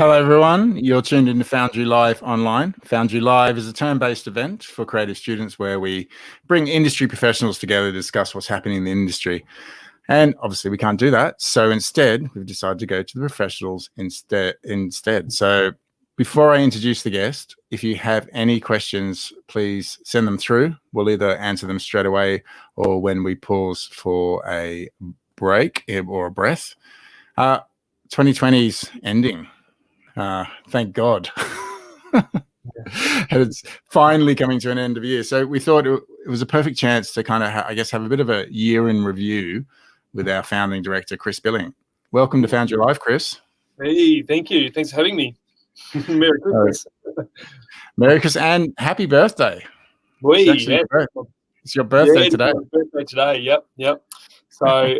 Hello, everyone. You're tuned into Foundry Live online. Foundry Live is a term-based event for creative students where we bring industry professionals together to discuss what's happening in the industry. And obviously, we can't do that. So instead, we've decided to go to the professionals instead. So before I introduce the guest, if you have any questions, please send them through. We'll either answer them straight away or when we pause for a break or a breath. 2020's ending. Thank God. It's finally coming to an end of year. So we thought it was a perfect chance to kind of, have a bit of a year in review with our founding director, Chris Billing. Welcome to Foundry Live, Chris. Hey, thank you. Thanks for having me. Merry Christmas. Merry Christmas and happy birthday. It's your birthday today. It's my birthday today, yep. So I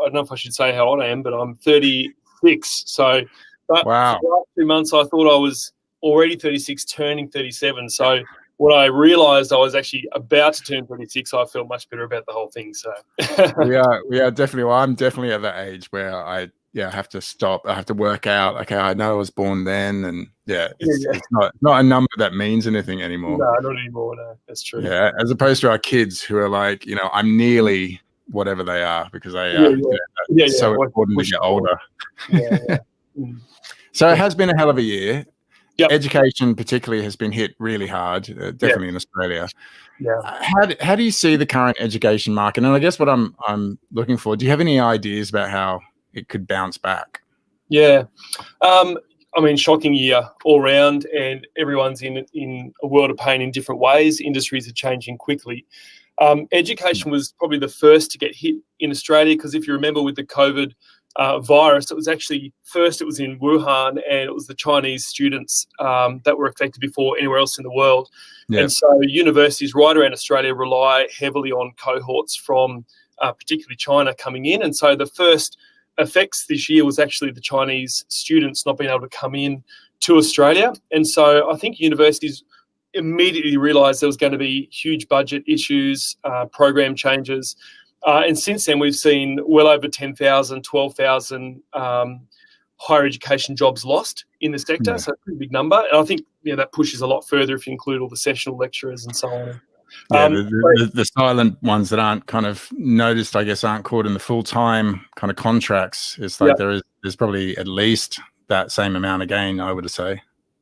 don't know if I should say how old I am, but I'm 36. So wow. For the last 2 months, I thought I was already 36, turning 37. So when I realised I was actually about to turn 36, I felt much better about the whole thing. So we are definitely. Well, I'm definitely at that age where I have to stop. I have to work out. Okay, I know I was born then, and it's not a number that means anything anymore. No, not anymore. No, that's true. Yeah, as opposed to our kids who are like, I'm nearly whatever they are because they are. It's so important to get older. Yeah. So it has been a hell of a year. Yep. Education particularly has been hit really hard, definitely in Australia. Yeah. How do you see the current education market? And I guess what I'm looking for, do you have any ideas about how it could bounce back? Yeah. Shocking year all round, and everyone's in a world of pain in different ways. Industries are changing quickly. Education was probably the first to get hit in Australia because if you remember with the COVID virus, it was actually first it was in Wuhan, and it was the Chinese students that were affected before anywhere else in the world. And so universities right around Australia rely heavily on cohorts from particularly China coming in. And so the first effects this year was actually the Chinese students not being able to come in to Australia. And so I think universities immediately realised there was going to be huge budget issues, program changes. And since then, we've seen well over 10,000, 12,000 higher education jobs lost in the sector. So a pretty big number. And I think that pushes a lot further if you include all the sessional lecturers and so on. The silent ones that aren't kind of noticed, I guess, aren't caught in the full-time kind of contracts. It's like there's probably at least that same amount again, I would say.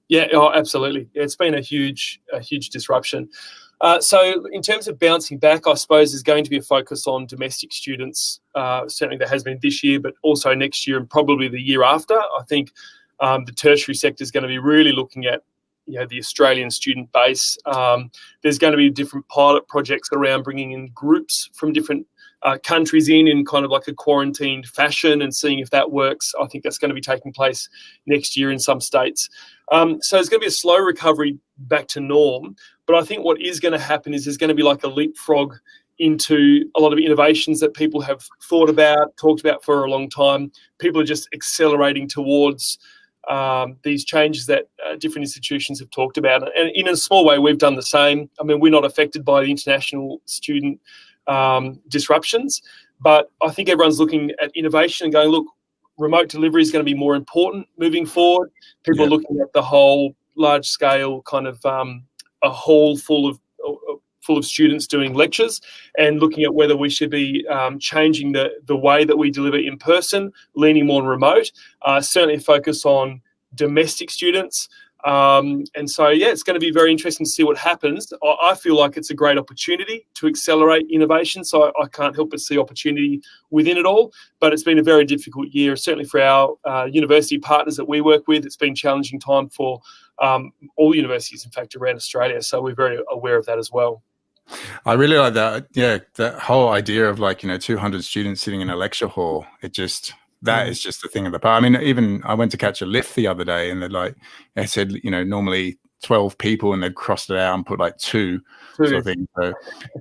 Yeah, absolutely. It's been a huge disruption. So in terms of bouncing back, I suppose there's going to be a focus on domestic students. Certainly there has been this year, but also next year and probably the year after. I think the tertiary sector is going to be really looking at the Australian student base. There's going to be different pilot projects around bringing in groups from different countries in kind of like a quarantined fashion and seeing if that works. I think that's going to be taking place next year in some states. So it's going to be a slow recovery back to norm. But I think what is going to happen is there's going to be like a leapfrog into a lot of innovations that people have thought about, talked about for a long time. People are just accelerating towards these changes that different institutions have talked about. And in a small way, we've done the same. I mean, we're not affected by the international student disruptions, but I think everyone's looking at innovation and going, look, remote delivery is going to be more important moving forward. People are looking at the whole large scale kind of a hall full of students doing lectures and looking at whether we should be changing the way that we deliver in person, leaning more on remote, certainly a focus on domestic students. And so, it's going to be very interesting to see what happens. I feel like it's a great opportunity to accelerate innovation, so I can't help but see opportunity within it all. But it's been a very difficult year, certainly for our university partners that we work with. It's been a challenging time for all universities, in fact, around Australia. So we're very aware of that as well. I really like that. Yeah, that whole idea of 200 students sitting in a lecture hall. That is just a thing of the past. I mean, even I went to catch a lift the other day and they said, normally 12 people and they'd crossed it out and put two sort of thing. So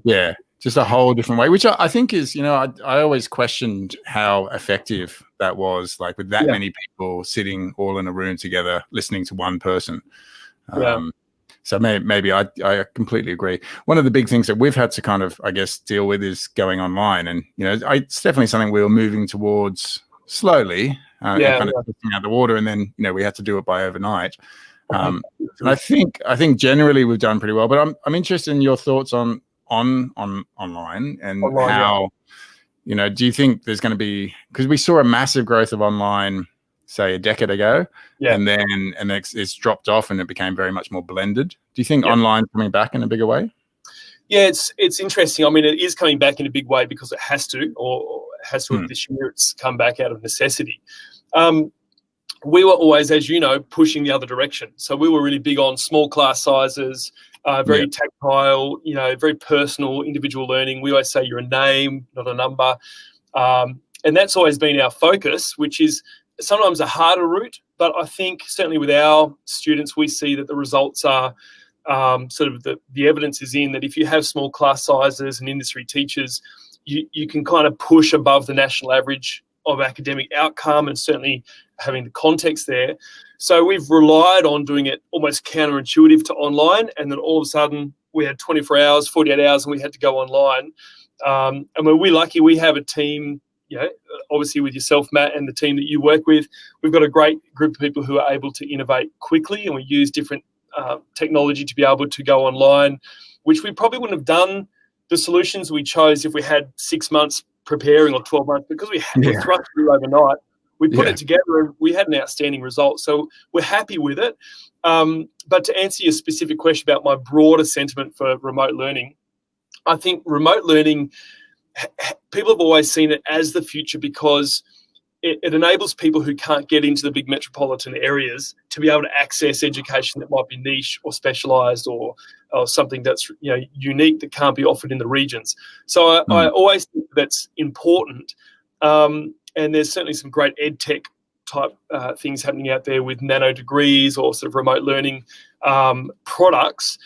yeah, just a whole different way, which I think is, I always questioned how effective that was, with that many people sitting all in a room together, listening to one person. So maybe I completely agree. One of the big things that we've had to kind of, I guess, deal with is going online. And, it's definitely something we were moving towards slowly and Yeah, kind of testing out the water, and then we had to do it by overnight. And yeah. I think generally we've done pretty well. But I'm interested in your thoughts on online and Online, how do you think there's going to be, because we saw a massive growth of online say a decade ago, and then it's dropped off and it became very much more blended. Do you think online coming back in a bigger way? Yeah, it's interesting. I mean, it is coming back in a big way because it has to, or has to. This year, it's come back out of necessity. We were always, as you know, pushing the other direction. So we were really big on small class sizes, very tactile, very personal, individual learning. We always say you're a name, not a number. And that's always been our focus, which is sometimes a harder route. But I think certainly with our students, we see that the results are sort of the evidence is in that if you have small class sizes and industry teachers, you can kind of push above the national average of academic outcome, and certainly having the context there. So we've relied on doing it almost counterintuitive to online, and then all of a sudden we had 24 hours, 48 hours, and we had to go online. And we're lucky we have a team, obviously with yourself, Matt, and the team that you work with. We've got a great group of people who are able to innovate quickly, and we use different technology to be able to go online, which we probably wouldn't have done the solutions we chose if we had 6 months preparing or 12 months, because we thrust through overnight. We put it together and we had an outstanding result. So we're happy with it. But to answer your specific question about my broader sentiment for remote learning, I think remote learning, people have always seen it as the future because it enables people who can't get into the big metropolitan areas to be able to access education that might be niche or specialised or something that's unique that can't be offered in the regions. So I always think that's important. And there's certainly some great ed tech type things happening out there with nano degrees or sort of remote learning products.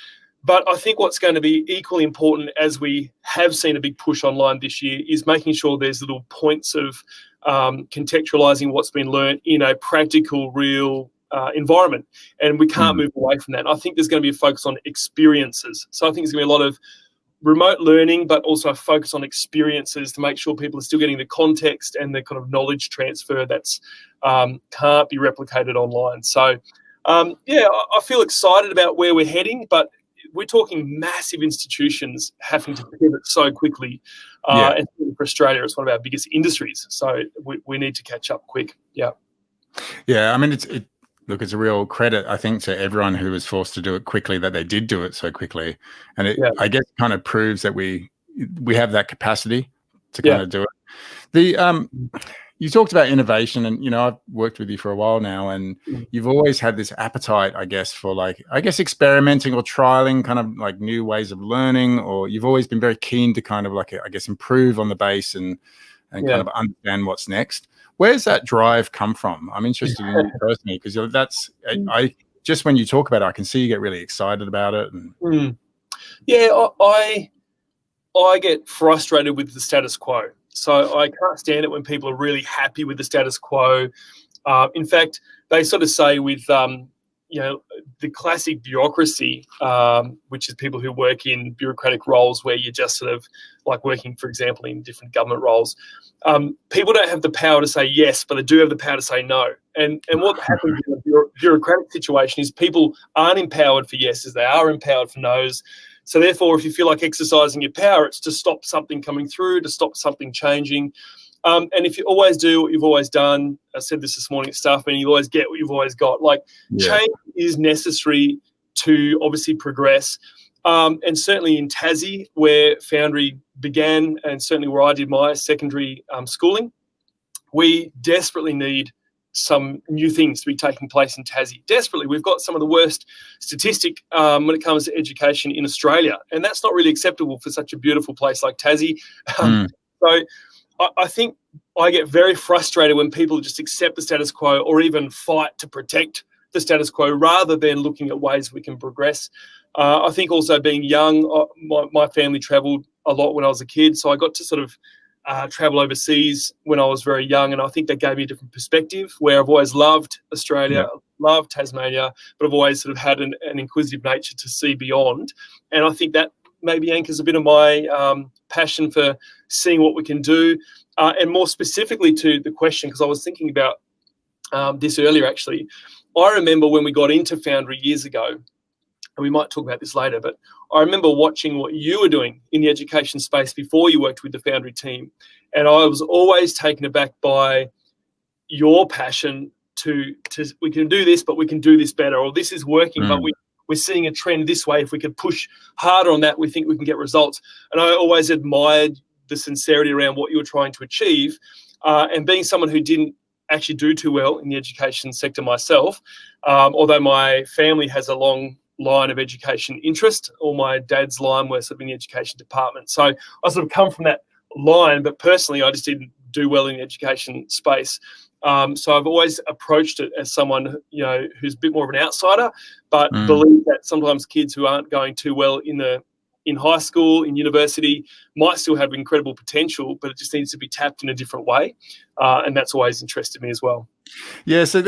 But I think what's going to be equally important, as we have seen a big push online this year, is making sure there's little points of contextualising what's been learned in a practical, real environment. And we can't move away from that. And I think there's going to be a focus on experiences. So I think there's going to be a lot of remote learning, but also a focus on experiences to make sure people are still getting the context and the kind of knowledge transfer that's can't be replicated online. So, I feel excited about where we're heading, but we're talking massive institutions having to pivot so quickly. And for Australia, it's one of our biggest industries. So we need to catch up quick. Yeah. Yeah. I mean, it's a real credit, I think, to everyone who was forced to do it quickly, that they did do it so quickly. And it, I guess, kind of proves that we have that capacity to kind of do it. You talked about innovation, and I've worked with you for a while now, and you've always had this appetite, I guess, for experimenting or trialing kind of like new ways of learning, or you've always been very keen to kind of improve on the base and kind of understand what's next. Where's that drive come from? I'm interested in you personally, because that's I just, when you talk about it, I can see you get really excited about it. And I get frustrated with the status quo. So I can't stand it when people are really happy with the status quo. In fact, they sort of say with, the classic bureaucracy, which is people who work in bureaucratic roles where you're just sort of like working, for example, in different government roles. People don't have the power to say yes, but they do have the power to say no. And what happens in a bureaucratic situation is people aren't empowered for yeses, they are empowered for nos. So therefore, if you feel like exercising your power, it's to stop something coming through, to stop something changing. And if you always do what you've always done, I said this morning at staff meeting, you always get what you've always got. Change is necessary to obviously progress. And certainly in Tassie, where Foundry began, and certainly where I did my secondary schooling, we desperately need some new things to be taking place in Tassie. Desperately. We've got some of the worst statistic when it comes to education in Australia, and that's not really acceptable for such a beautiful place like Tassie. So I think I get very frustrated when people just accept the status quo or even fight to protect the status quo rather than looking at ways we can progress. I think also being young, my family travelled a lot when I was a kid, so I got to sort of travel overseas when I was very young, and I think that gave me a different perspective, where I've always loved Australia, loved Tasmania, but I've always sort of had an inquisitive nature to see beyond. And I think that maybe anchors a bit of my passion for seeing what we can do. And more specifically to the question, because I was thinking about this earlier, actually. I remember when we got into Foundry years ago, and we might talk about this later, but I remember watching what you were doing in the education space before you worked with the Foundry team. And I was always taken aback by your passion to we can do this, but we can do this better, or this is working, but we're seeing a trend this way. If we could push harder on that, we think we can get results. And I always admired the sincerity around what you were trying to achieve. And being someone who didn't actually do too well in the education sector myself, although my family has a long line of education interest, or my dad's line was sort of in the education department. So I sort of come from that line, but personally I just didn't do well in the education space. So I've always approached it as someone, who's a bit more of an outsider, but believe that sometimes kids who aren't going too well in high school, in university, might still have incredible potential, but it just needs to be tapped in a different way. And that's always interested me as well. Yeah, so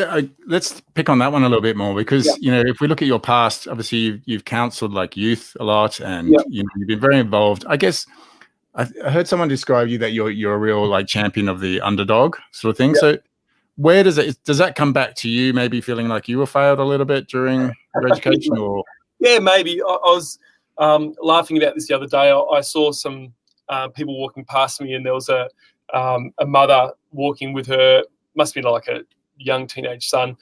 let's pick on that one a little bit more, because if we look at your past, obviously you've counseled like youth a lot, and you've been very involved. I guess I heard someone describe you that you're a real like champion of the underdog sort of thing. So where does that come back to you? Maybe feeling like you were failed a little bit during your education, or maybe. I was laughing about this the other day. I saw some people walking past me, and there was a mother walking with her, must be like a young teenage son,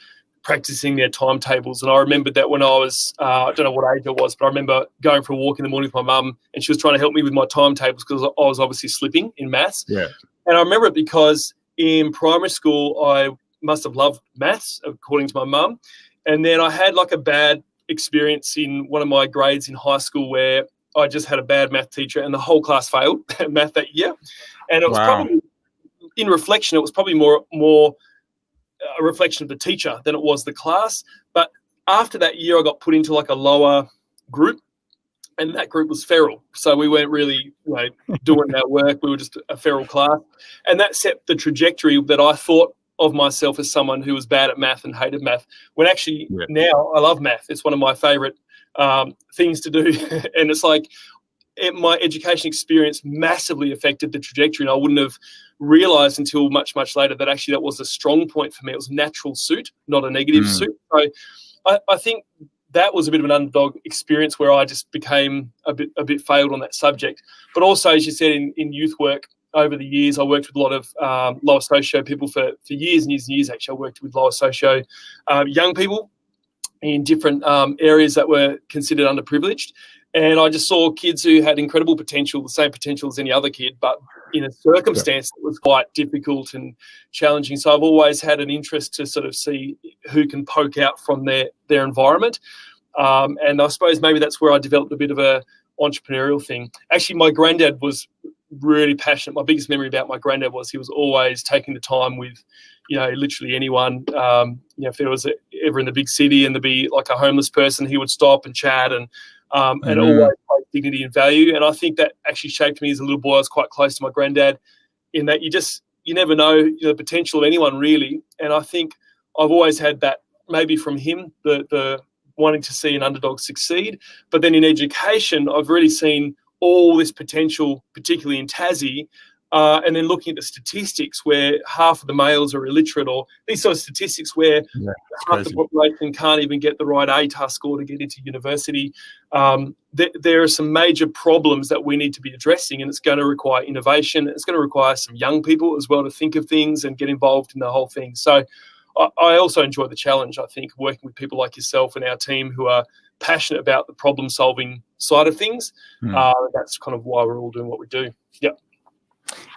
practicing their timetables. And I remembered that when I was, I don't know what age I was, but I remember going for a walk in the morning with my mum, and she was trying to help me with my timetables because I was obviously slipping in maths. Yeah. And I remember it because in primary school, I must have loved maths, according to my mum. And then I had like a bad experience in one of my grades in high school where I just had a bad math teacher, and the whole class failed math that year. And it was probably, in reflection, it was probably more a reflection of the teacher than it was the class. But after that year, I got put into like a lower group, and that group was feral. So we weren't really doing our work. We were just a feral class. And that set the trajectory that I thought of myself as someone who was bad at math and hated math, when actually now I love math. It's one of my favorite things to do. And it's like my education experience massively affected the trajectory, and I wouldn't have realized until much, much later that actually that was a strong point for me. It was a natural suit, not a negative suit. So I think that was a bit of an underdog experience where I just became a bit failed on that subject. But also, as you said, in youth work over the years, I worked with a lot of lower socio people for years and years and years. Actually, I worked with lower socio young people in different areas that were considered underprivileged. And I just saw kids who had incredible potential, the same potential as any other kid, but in a circumstance that was quite difficult and challenging. So I've always had an interest to sort of see who can poke out from their environment. And I suppose maybe that's where I developed a bit of a entrepreneurial thing. Actually, my granddad was really passionate. My biggest memory about my granddad was he was always taking the time with, literally anyone. If there was ever in the big city and there'd be like a homeless person, he would stop and chat and always place dignity and value. And I think that actually shaped me as a little boy. I was quite close to my granddad in that you never know the potential of anyone really. And I think I've always had that maybe from him, the wanting to see an underdog succeed. But then in education, I've really seen all this potential, particularly in Tassie, and then looking at the statistics where half of the males are illiterate, or these sort of statistics where half the population can't even get the right ATAR score to get into university. There are some major problems that we need to be addressing, and it's going to require innovation. It's going to require some young people as well to think of things and get involved in the whole thing. So I also enjoy the challenge, I think, working with people like yourself and our team who are passionate about the problem-solving side of things. That's kind of why we're all doing what we do. Yep.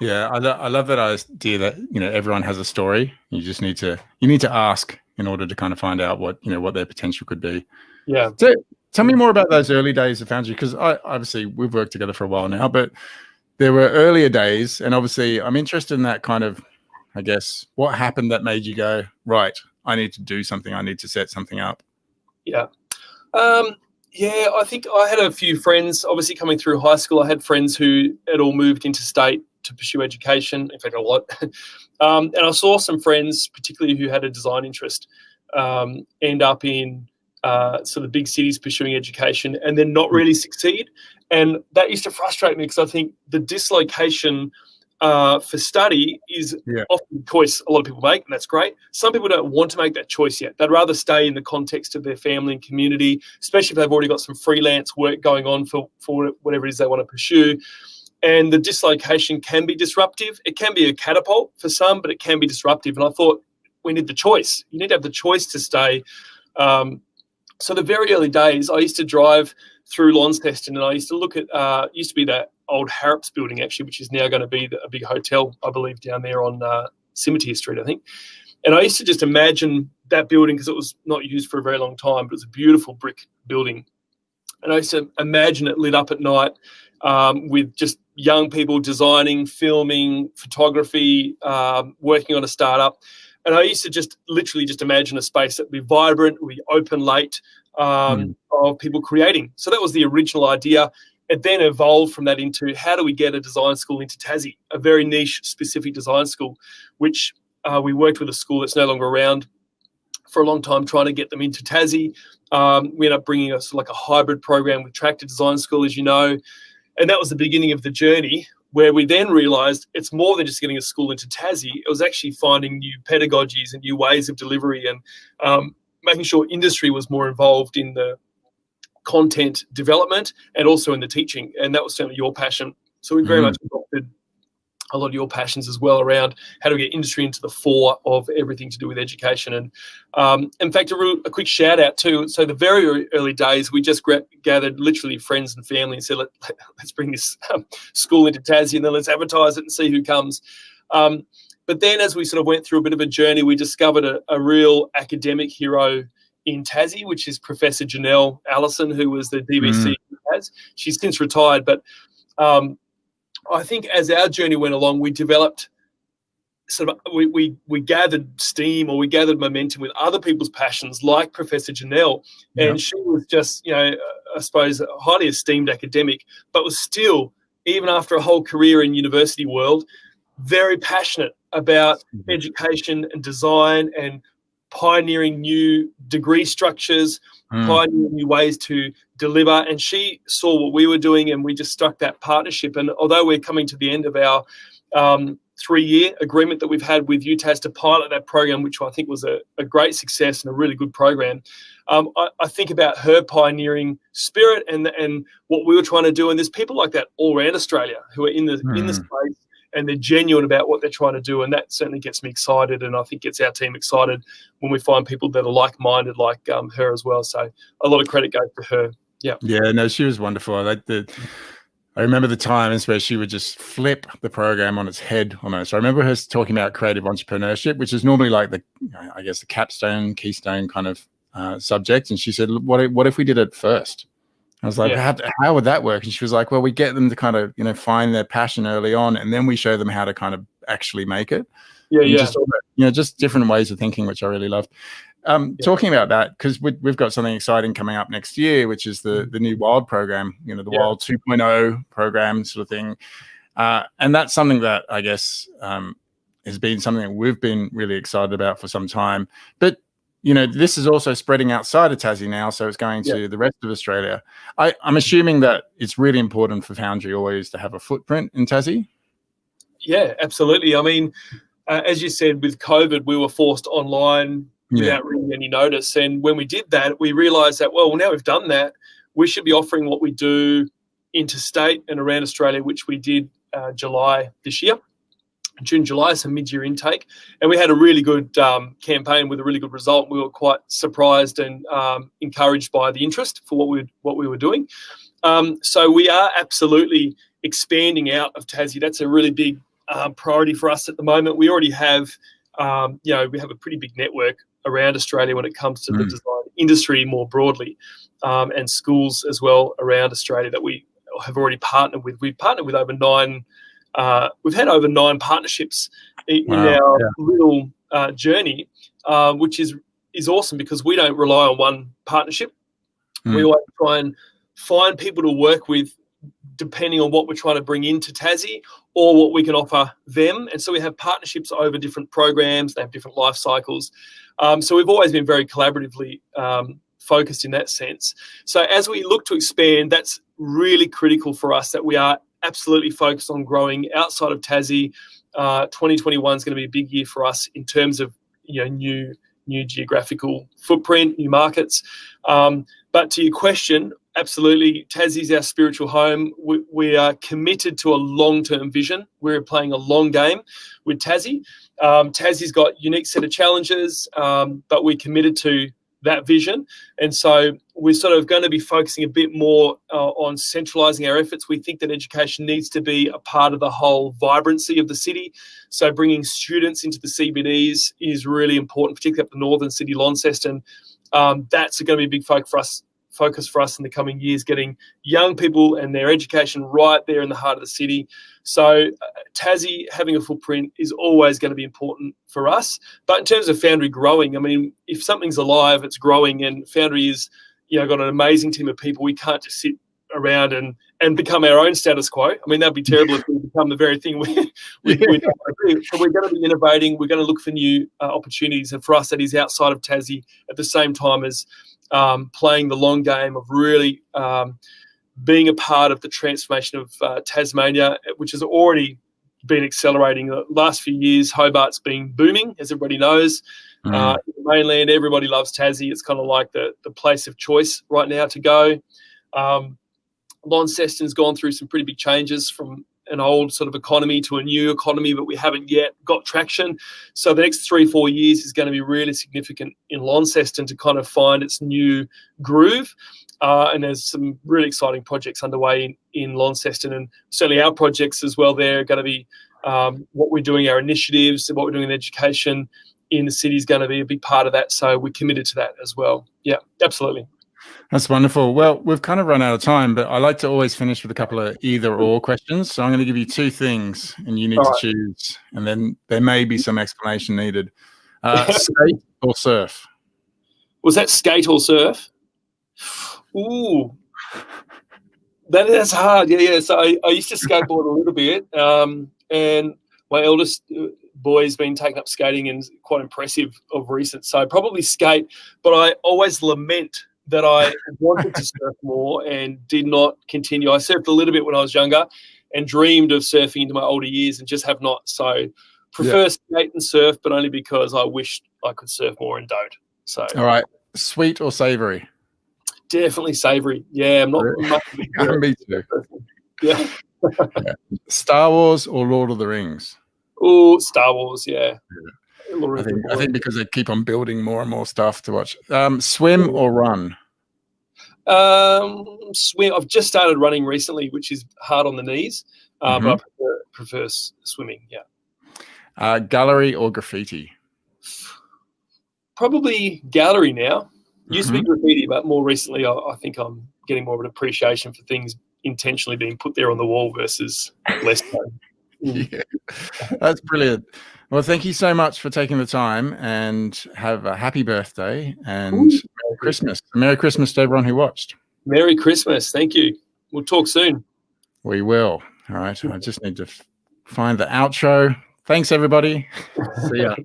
Yeah, I love that idea that everyone has a story. You just need to ask in order to kind of find out what their potential could be. Yeah. So tell me more about those early days of Foundry, because obviously we've worked together for a while now, but there were earlier days, and obviously I'm interested in that kind of, I guess, what happened that made you go, right, I need to do something. I need to set something up. Yeah. I think I had a few friends, obviously coming through high school. I had friends who had all moved interstate to pursue education, in fact, a lot. And I saw some friends, particularly who had a design interest, end up in sort of big cities pursuing education and then not really succeed. And that used to frustrate me because I think the dislocation for study is often a choice a lot of people make, and that's great. Some people don't want to make that choice yet. They'd rather stay in the context of their family and community, especially if they've already got some freelance work going on for whatever it is they want to pursue. And the dislocation can be disruptive. It can be a catapult for some, but it can be disruptive. And I thought we need the choice. You need to have the choice to stay. So the very early days, I used to drive through Launceston and I used to look at, used to be that old Harrops building actually, which is now going to be a big hotel, I believe, down there on Scimitar Street, I think. And I used to just imagine that building because it was not used for a very long time, but it was a beautiful brick building. And I used to imagine it lit up at night with just young people designing, filming, photography, working on a startup. And I used to just literally just imagine a space that would be vibrant, would be open late, of people creating. So that was the original idea. It then evolved from that into how do we get a design school into Tassie, a very niche, specific design school, which we worked with a school that's no longer around for a long time trying to get them into Tassie. We ended up bringing us like a hybrid program with Tractor Design School, as you know. And that was the beginning of the journey where we then realised it's more than just getting a school into Tassie. It was actually finding new pedagogies and new ways of delivery and making sure industry was more involved in the content development and also in the teaching. And that was certainly your passion. So we very much adopted a lot of your passions as well around how to get industry into the fore of everything to do with education. And in fact, a quick shout out too. So the very early days, we just gathered literally friends and family and said, let's bring this school into Tassie and then let's advertise it and see who comes. But then as we sort of went through a bit of a journey, we discovered a real academic hero in Tassie, which is Professor Janelle Allison, who was the DVC. She's since retired, but I think as our journey went along, we developed sort of we gathered steam or we gathered momentum with other people's passions, like Professor Janelle, and she was just, you know, I suppose a highly esteemed academic, but was still, even after a whole career in university world, very passionate about education and design and pioneering new degree structures, pioneering new ways to deliver. And she saw what we were doing and we just struck that partnership. And although we're coming to the end of our 3-year agreement that we've had with UTAS to pilot that program, which I think was a great success and a really good program, I think about her pioneering spirit and what we were trying to do. And there's people like that all around Australia who are in the space, and they're genuine about what they're trying to do. And that certainly gets me excited, and I think gets our team excited when we find people that are like-minded like her as well. So a lot of credit goes to her. Yeah. Yeah, no, she was wonderful. I remember the times where she would just flip the program on its head almost. I remember her talking about creative entrepreneurship, which is normally like the capstone, keystone kind of subject. And she said, what if we did it first? I was like, how would that work? And she was like, well, we get them to kind of, find their passion early on, and then we show them how to kind of actually make it. Just different ways of thinking, which I really loved. Talking about that, because we've got something exciting coming up next year, which is the new WILD program, the WILD 2.0 program sort of thing. And that's something that I guess has been something that we've been really excited about for some time. But this is also spreading outside of Tassie now, so it's going to the rest of Australia. I'm assuming that it's really important for Foundry always to have a footprint in Tassie. Yeah, absolutely. I mean, as you said, with COVID, we were forced online without really any notice. And when we did that, we realised that, well, now we've done that, we should be offering what we do interstate and around Australia, which we did July this year. June, July, so mid-year intake. And we had a really good campaign with a really good result. We were quite surprised and encouraged by the interest for what we were doing. So we are absolutely expanding out of Tassie. That's a really big priority for us at the moment. We already have, we have a pretty big network around Australia when it comes to the design industry more broadly, and schools as well around Australia that we have already partnered with. We've partnered with over 9. We've had over 9 partnerships in our little journey, which is awesome because we don't rely on one partnership. We always try and find people to work with depending on what we're trying to bring into Tassie or what we can offer them. And so we have partnerships over different programs. They have different life cycles. So we've always been very collaboratively focused in that sense. So as we look to expand, that's really critical for us, that we are absolutely focused on growing outside of Tassie. 2021 is going to be a big year for us in terms of new geographical footprint, new markets. But to your question, absolutely, Tassie's our spiritual home. We are committed to a long-term vision. We're playing a long game with Tassie. Tassie's got a unique set of challenges, but we're committed to that vision. And so we're sort of going to be focusing a bit more on centralising our efforts. We think that education needs to be a part of the whole vibrancy of the city. So bringing students into the CBDs is really important, particularly up the northern city, Launceston. That's going to be a big focus for us in the coming years, getting young people and their education right there in the heart of the city. So Tassie having a footprint is always going to be important for us. But in terms of Foundry growing, I mean, if something's alive, it's growing, and Foundry is, got an amazing team of people. We can't just sit around and become our own status quo. I mean, that'd be terrible if we become the very thing we don't want to do. So we're going to be innovating. We're going to look for new opportunities. And for us, that is outside of Tassie at the same time as playing the long game of really being a part of the transformation of Tasmania, which has already been accelerating the last few years. Hobart's been booming, as everybody knows. In the mainland, everybody loves Tassie. It's kind of like the place of choice right now to go. Launceston's gone through some pretty big changes from an old sort of economy to a new economy, but we haven't yet got traction. So the next 3-4 years is going to be really significant in Launceston to kind of find its new groove. And there's some really exciting projects underway in Launceston, and certainly our projects as well. They're going to be what we're doing, our initiatives, what we're doing in education in the city is going to be a big part of that. So we're committed to that as well. Yeah, absolutely. That's wonderful. Well, we've kind of run out of time, but I like to always finish with a couple of either or questions. So I'm going to give you two things and you need to choose, and then there may be some explanation needed. Skate or surf? Was that skate or surf? Ooh, that's hard. Yeah. So I used to skateboard a little bit, and my eldest boy's been taking up skating and quite impressive of recent. So probably skate, but I always lament that I wanted to surf more and did not continue. I surfed a little bit when I was younger and dreamed of surfing into my older years and just have not. So prefer skate and surf, but only because I wish I could surf more and don't. So all right, sweet or savory? Definitely savory. Yeah, I'm not much of a me too. Yeah. Star Wars or Lord of the Rings? Oh, Star Wars, yeah. I think because they keep on building more and more stuff to watch. Swim or run? Swim. I've just started running recently, which is hard on the knees, but I prefer swimming, yeah. Gallery or graffiti? Probably gallery now. Used to be graffiti, but more recently I think I'm getting more of an appreciation for things intentionally being put there on the wall versus less so. Yeah, that's brilliant. Well, thank you so much for taking the time, and have a happy birthday and Merry Christmas. Merry Christmas to everyone who watched. Merry Christmas. Thank you. We'll talk soon. We will. All right. I just need to find the outro. Thanks, everybody. See ya.